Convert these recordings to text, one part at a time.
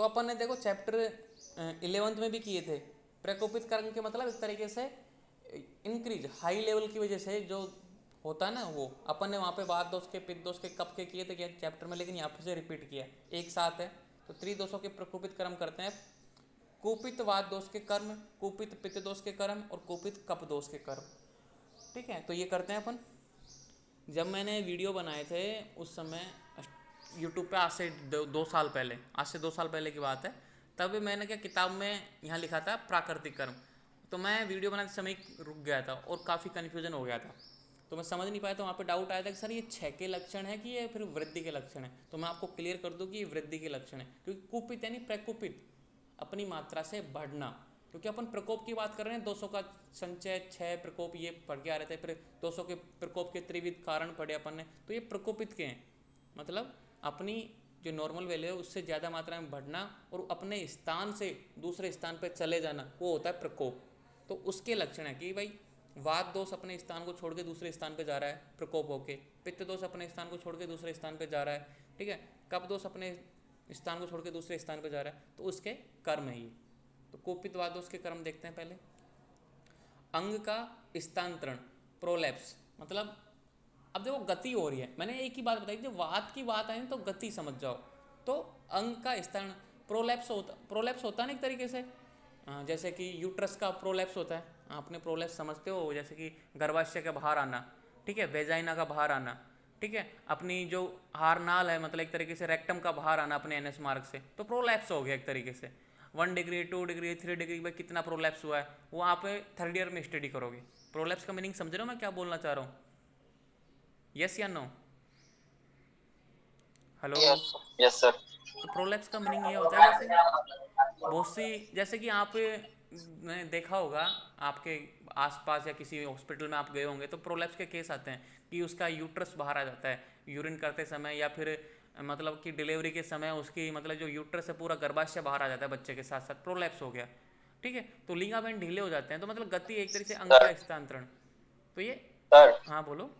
तो अपन ने देखो चैप्टर 11th में भी किए थे। प्रकोपित कर्म के मतलब एक तरीके से इंक्रीज हाई लेवल की वजह से जो होता है ना, वो अपन ने वहाँ पे वात दोष के, पित्त दोष के, कब के किए थे क्या चैप्टर में, लेकिन यहाँ पे से रिपीट किया एक साथ है। तो त्रिदोषों के प्रकोपित कर्म करते हैं। कुपित वात दोष के कर्म, कुपित पित्त दोष के कर्म और कुपित कप दोष के कर्म। ठीक है, तो ये करते हैं अपन। जब मैंने वीडियो बनाए थे उस समय यूट्यूब पे, आज से 2 साल पहले, आज से 2 साल पहले की बात है, तब मैंने क्या किताब में यहाँ लिखा था प्राकृतिक कर्म। तो मैं वीडियो बनाते समय रुक गया था और काफ़ी कन्फ्यूजन हो गया था, तो मैं समझ नहीं पाया। तो वहाँ पे डाउट आया था कि सर ये 6 के लक्षण है कि ये फिर वृद्धि के लक्षण है। तो मैं आपको क्लियर कर दूँ कि ये वृद्धि के लक्षण है, क्योंकि कुपित यानी प्रकुपित, अपनी मात्रा से बढ़ना। क्योंकि अपन प्रकोप की बात कर रहे हैं, 200 का संचय, 6 प्रकोप ये पढ़ के आ रहे थे, फिर 200 के प्रकोप के त्रिविध कारण पढ़े अपन ने। तो ये प्रकोपित के हैं, मतलब अपनी जो नॉर्मल वैल्यू है उससे ज़्यादा मात्रा में बढ़ना और अपने स्थान से दूसरे स्थान पर चले जाना, वो होता है प्रकोप। तो उसके लक्षण है कि भाई वात दोष अपने स्थान को छोड़ के दूसरे स्थान पे जा रहा है प्रकोप होके, पित्त दोष अपने स्थान को छोड़ के दूसरे स्थान पे जा रहा है, ठीक है, कफ दोष अपने स्थान को छोड़ के दूसरे स्थान पे जा रहा है, तो उसके कर्म है ये। तो कुपित वात दोष के कर्म देखते हैं पहले। अंग का स्थानांतरण, प्रोलैप्स, मतलब अब देखो गति हो रही है, मैंने एक ही बात बताई, जब वात की बात आई तो गति समझ जाओ। तो अंग का स्थान, प्रोलैप्स होता है ना एक तरीके से, जैसे कि यूट्रस का प्रोलैप्स होता है, आपने प्रोलैप्स समझते हो, जैसे कि गर्भाशय के बाहर आना, ठीक है, वेजाइना का बाहर आना, ठीक है, अपनी जो हारनाल है, मतलब एक तरीके से रेक्टम का बाहर आना अपने एनएस मार्ग से, तो प्रोलैप्स हो गया एक तरीके से। 1 डिग्री, 2 डिग्री, 3 डिग्री में कितना प्रोलैप्स हुआ है वो आप 3rd ईयर में स्टडी करोगे। प्रोलैप्स का मीनिंग समझ रहे हो मैं क्या बोलना चाह रहा हूँ? यस या no? Hello? Yes yes sir. तो प्रोलैप्स का मीनिंग ये होता है, जैसे बहुत सी, जैसे कि आप ने देखा होगा आपके आसपास या किसी हॉस्पिटल में आप गए होंगे, तो प्रोलैप्स के केस आते हैं कि उसका यूट्रस बाहर आ जाता है यूरिन करते समय, या फिर मतलब कि डिलीवरी के समय उसकी मतलब जो यूट्रस है पूरा गर्भाशय बाहर आ जाता है बच्चे के साथ साथ, प्रोलैप्स हो गया। ठीक है, तो लिगामेंट ढीले हो जाते हैं, तो मतलब गति एक तरीके से अंग सर का स्थानांतरण। तो ये, सर हाँ बोलो।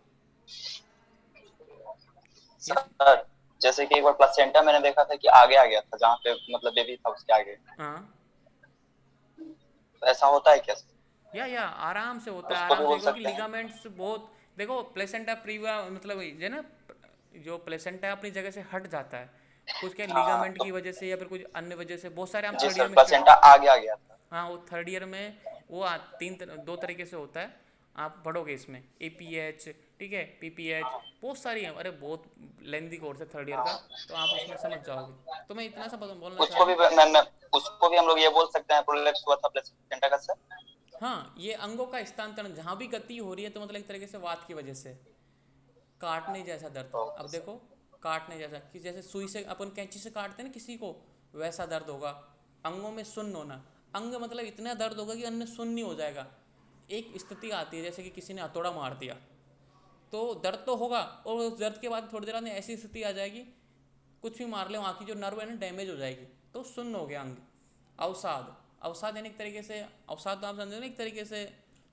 यस। सर जैसे कि एक बार प्लेसेंटा मैंने देखा था कि आगे आ गया था, जहाँ पे मतलब बेबी था उसके आगे। हाँ, तो ऐसा होता है क्या सर? या आराम से होता है, उसको भी आराम से, बोल क्योंकि सकते हैं? लिगामेंट्स बहुत, देखो प्लेसेंटा प्रीविया मतलब जो ना, जो प्लेसेंटा है अपनी जगह से हट जाता है, कुछ क्या हाँ लिगामेंट तो की वजह से या फिर कुछ अन्य वजह से, बहुत सारे हम जी 3rd ईयर सर, में प्लेसेंटा आगे आ गया था। हाँ वो 3rd ईयर में वो 2 तरीके से होता है, आप पढ़ोगे इसमें APH, ठीक है, PPH, बहुत सारी हैं, अरे बहुत लेंदी कोर्स है 3rd ईयर का, तो आप उसमें समझ जाओगे। तो मैं इतना सा बोलना चाह उसको रहा भी हूँ। मैं उसको भी हम लोग ये बोल सकते हैं प्रोलैप्स हुआ था प्लेसेंटा का सर? हाँ, ये अंगों का स्थानांतरण जहाँ भी गति हो रही है, तो मतलब एक तरीके से वात की वजह से काटने जैसा दर्द। अब ओके सर। देखो, काटने जैसा कि जैसे सुई से अपन कैंची से काटते हैं ना किसी को, वैसा दर्द होगा। अंगों में सुन्न होना, अंग मतलब इतना दर्द होगा कि अन्य सुन्न नहीं हो जाएगा। एक स्थिति आती है जैसे कि किसी ने हथौड़ा मार दिया, तो दर्द तो होगा, और उस दर्द के बाद थोड़ी देर बाद में ऐसी स्थिति आ जाएगी, कुछ भी मार ले वहाँ की जो नर्व है ना डैमेज हो जाएगी, तो सुन्न हो गया अंग। अवसाद, अवसाद यानी एक तरीके से, अवसाद तो आप समझे ना, एक तरीके से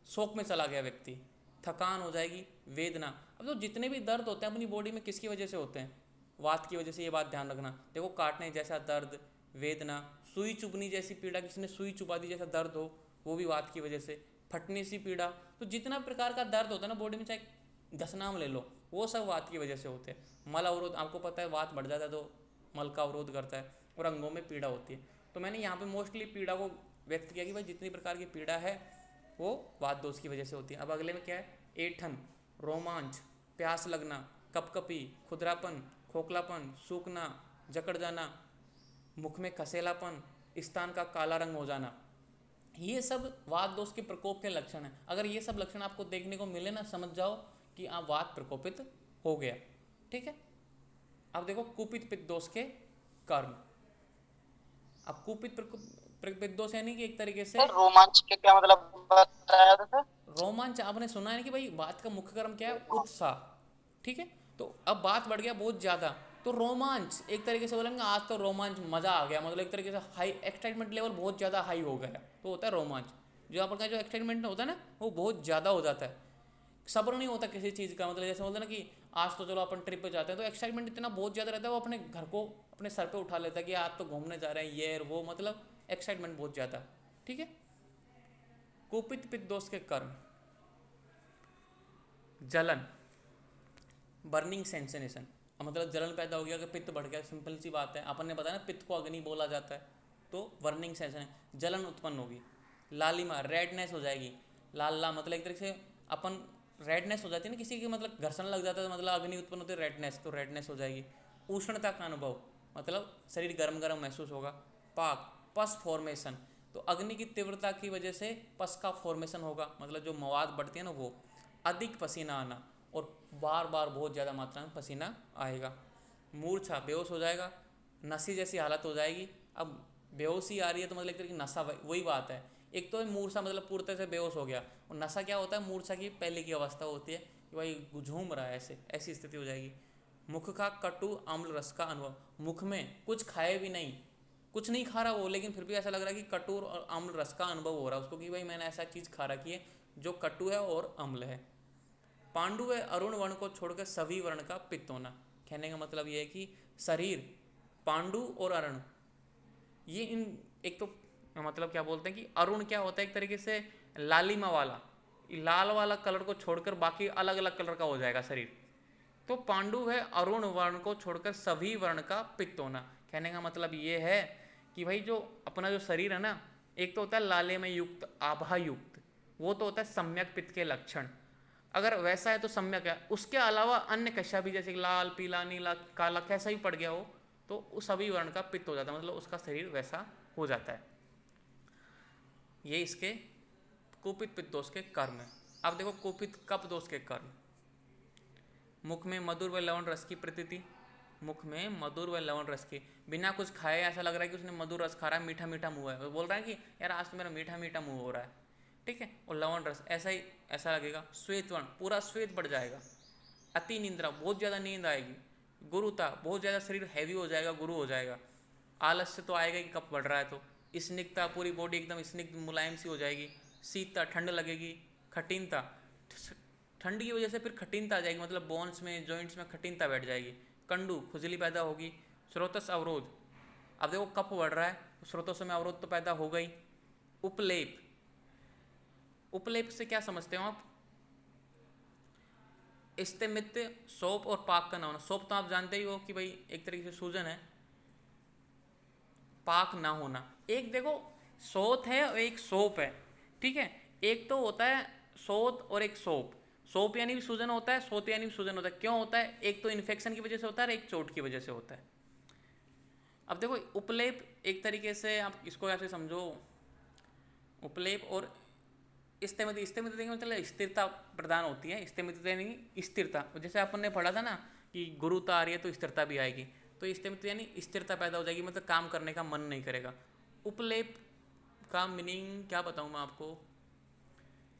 शोक में चला गया व्यक्ति, थकान हो जाएगी, वेदना। अब तो जितने भी दर्द होते हैं अपनी बॉडी में किसकी वजह से होते हैं? वात की वजह से, ये बात ध्यान रखना। देखो काटने जैसा दर्द, वेदना, सुई चुभनी जैसी पीड़ा, किसी ने सुई चुभा दी जैसा दर्द हो, वो भी वात की वजह से, फटने सी पीड़ा, तो जितना प्रकार का दर्द होता है ना बॉडी में, चाहे 10 नाम ले लो, वो सब वात की वजह से होते हैं। मल अवरोध, आपको पता है वात बढ़ जाता है तो मल का अवरोध करता है, और अंगों में पीड़ा होती है। तो मैंने यहाँ पे मोस्टली पीड़ा को व्यक्त किया कि भाई जितनी प्रकार की पीड़ा है वो वात दोष की वजह से होती है। अब अगले में क्या है? ऐंठन, रोमांच, प्यास लगना, कपकपी, खुदरापन, खोखलापन, सूखना, जकड़ जाना, मुख में कसेलापन, स्तन का काला रंग हो जाना, ये सब वात दोष के प्रकोप के लक्षण हैं। अगर ये सब लक्षण आपको देखने को मिले ना, समझ जाओ कि आप वात प्रकोपित हो गया। ठीक है, अब देखो कुपित पित्त दोष के कर्म। अब कुपित पित्त दोष यानी कि एक तरीके से सर रोमांच के क्या मतलब बताया था सर? रोमांच, आपने सुना है कि भाई बात का मुख्य कर्म क्या है? उत्साह। ठीक है, तो अब बात बढ़ गया बहुत ज़्यादा, तो रोमांच एक तरीके से बोलेंगे आज तो रोमांच मज़ा आ गया, मतलब एक तरीके से हाई एक्साइटमेंट लेवल बहुत ज़्यादा हाई हो गया, तो होता है रोमांच। जो अपन का जो एक्साइटमेंट होता है ना वो बहुत ज़्यादा हो जाता है, सब्र नहीं होता किसी चीज़ का, मतलब जैसे बोलते हैं ना कि आज तो चलो अपन ट्रिप पे जाते हैं तो एक्साइटमेंट इतना बहुत ज़्यादा रहता है, वो अपने घर को अपने सर पे उठा लेता है कि आज तो घूमने जा रहे हैं, ये वो, मतलब एक्साइटमेंट बहुत ज़्यादा। ठीक है। कुपित पित्त दोष के कर्म, जलन, बर्निंग सेंसेशन, मतलब जलन पैदा हो गया कि पित्त बढ़ गया, सिंपल सी बात है, अपन ने बताया ना पित्त को अग्नि बोला जाता है, तो बर्निंग सेंसेशन जलन उत्पन्न होगी। लालिमा, रेडनेस हो जाएगी, लाल ला मतलब एक तरीके से अपन रेडनेस हो जाती है ना किसी की, मतलब घर्षण लग जाता है तो मतलब अग्नि उत्पन्न होती है, रेडनेस, तो रेडनेस हो जाएगी। उष्णता का अनुभव, मतलब शरीर गर्म गर्म महसूस होगा। पाक, पस फॉर्मेशन, तो अग्नि की तीव्रता की वजह से पस का फॉर्मेशन होगा, मतलब जो मवाद बढ़ती है ना वो। अधिक पसीना आना, और बार बार बहुत ज़्यादा मात्रा में पसीना आएगा। मूर्छा, बेहोश हो जाएगा, नशे जैसी हालत हो जाएगी। अब बेहोशी आ रही है तो मतलब एक तरह की नशा, वही बात है। एक तो मूर्छा मतलब पूरी तरह से बेहोश हो गया, और नशा क्या होता है, मूर्छा की पहले की अवस्था होती है कि भाई झूम रहा है, ऐसे ऐसी स्थिति हो जाएगी। मुख का कटु अम्ल रस का अनुभव, मुख में कुछ खाए भी नहीं, कुछ नहीं खा रहा वो, लेकिन फिर भी ऐसा लग रहा है कि कटु और अम्ल रस का अनुभव हो रहा है उसको कि भाई मैंने ऐसा चीज़ खा रखी है जो कटु है और अम्ल है। पांडु व अरुण वर्ण को छोड़कर सभी वर्ण का पित्त होना, कहने का मतलब ये है कि शरीर पांडु और अरुण, ये इन एक तो मतलब क्या बोलते हैं कि अरुण क्या होता है, एक तरीके से लालिमा वाला, लाल वाला कलर को छोड़कर बाकी अलग अलग कलर का हो जाएगा शरीर। तो पांडु है अरुण वर्ण को छोड़कर सभी वर्ण का पित्त होना, कहने का मतलब ये है कि भाई जो अपना जो शरीर है ना, एक तो होता है लाले में युक्त, आभा युक्त, वो तो होता है सम्यक पित्त के लक्षण, अगर वैसा है तो सम्यक है। उसके अलावा अन्य कैसा भी, जैसे लाल पीला नीला काला कैसा ही पड़ गया हो, तो उस सभी वर्ण का पित्त हो जाता है, मतलब उसका शरीर वैसा हो जाता है। ये इसके कुपित पित्त दोष के कर्म है। अब देखो कुपित कप दोष के कर्म, मुख में मधुर व लवण रस की प्रतीति, मुख में मधुर व लवण रस की, बिना कुछ खाए ऐसा लग रहा है कि उसने मधुर रस खा रहा है, मीठा मीठा मुंह है, वो बोल रहा है कि यार आज तो मेरा मीठा मीठा मुंह हो रहा है। ठीक है। और लवण रस ऐसा ही ऐसा लगेगा। श्वेत वर्ण, पूरा श्वेत बढ़ जाएगा। अति निंद्रा, बहुत ज़्यादा नींद आएगी। गुरुता, बहुत ज़्यादा शरीर हैवी हो जाएगा, गुरु हो जाएगा। आलस्य तो आएगा कि कब बढ़ रहा है तो। स्निग्धता, पूरी बॉडी एकदम स्निग्ध मुलायम सी हो जाएगी। शीतता, ठंड लगेगी। कठिनता, ठंड की वजह से फिर कठिनता आ जाएगी, मतलब बोन्स में जॉइंट्स में कठिनता बैठ जाएगी। कंडू, खुजली पैदा होगी। स्रोतस अवरोध, अब देखो कफ बढ़ रहा है तो स्रोतों में अवरोध तो पैदा हो गई। उपलेप, उपलेप से क्या समझते हो आप? इस्तेमित, सोप और पाक का ना होना। सोप तो आप जानते ही हो कि भाई एक तरीके से सूजन है। पाक ना होना, एक देखो सोत है और एक सोप है। ठीक है। एक तो होता है सोत और एक सोप। सोप यानी भी सूजन होता है, सोत यानी भी सूजन होता है। क्यों होता है? एक तो इन्फेक्शन की वजह से होता है और एक चोट की वजह से होता है। अब देखो उपलेप एक तरीके से आप इसको ऐसे समझो, उपलेप और स्थिमित, स्थिमित देखिए मतलब स्थिरता प्रदान होती है। स्थिमित यानी स्थिरता, जैसे अपन ने पढ़ा था ना कि गुरुता आ रही है तो स्थिरता भी आएगी, तो स्थिमित यानी स्थिरता पैदा हो जाएगी, मतलब काम करने का मन नहीं करेगा। उपलेप का मीनिंग क्या बताऊँ मैं आपको,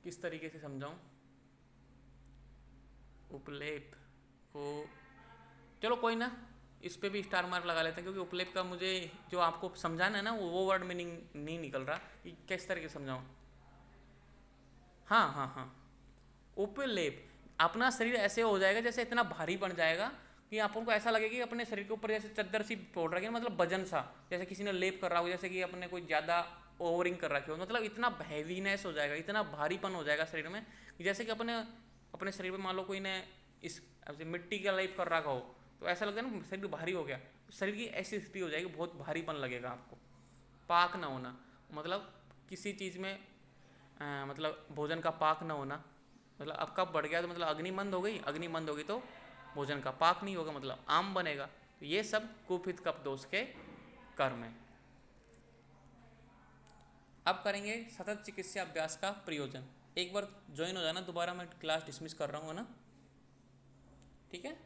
किस तरीके से समझाऊँ उपलेप को? चलो कोई ना, इस पे भी स्टार मार्क लगा लेते हैं, क्योंकि उपलेप का मुझे जो आपको समझाना है ना वो वर्ड मीनिंग नहीं निकल रहा कि किस तरीके से समझाऊँ। हाँ हाँ हाँ, उपलेप, अपना शरीर ऐसे हो जाएगा जैसे इतना भारी बन जाएगा कि अपन को ऐसा लगेगा कि अपने शरीर के ऊपर जैसे चद्दर सी पोड़ रखी है, मतलब वजन सा, जैसे किसी ने लेप कर रहा हो, जैसे कि अपने कोई ज़्यादा ओवरिंग कर रखी हो, मतलब इतना हैवीनेस हो जाएगा, इतना भारीपन हो जाएगा शरीर में कि जैसे कि अपने अपने शरीर में मान लो कोई ने इस ऐसे मिट्टी का लेप कर रखा हो, तो ऐसा लगता है ना शरीर भारी हो गया, शरीर की ऐसी स्थिति हो जाएगी, बहुत भारीपन लगेगा आपको। पाक ना होना, मतलब किसी चीज़ में मतलब भोजन का पाक ना होना, मतलब अब कब बढ़ गया तो मतलब अग्नि मंद हो गई, अग्नि मंद होगी तो भोजन का पाक नहीं होगा, मतलब आम बनेगा। तो ये सब कुपित कफ दोष के कर्म है। अब करेंगे सतत चिकित्सा अभ्यास का प्रयोजन। एक बार ज्वाइन हो जाना, दोबारा मैं क्लास डिसमिस कर रहा हूँ ना, ठीक है।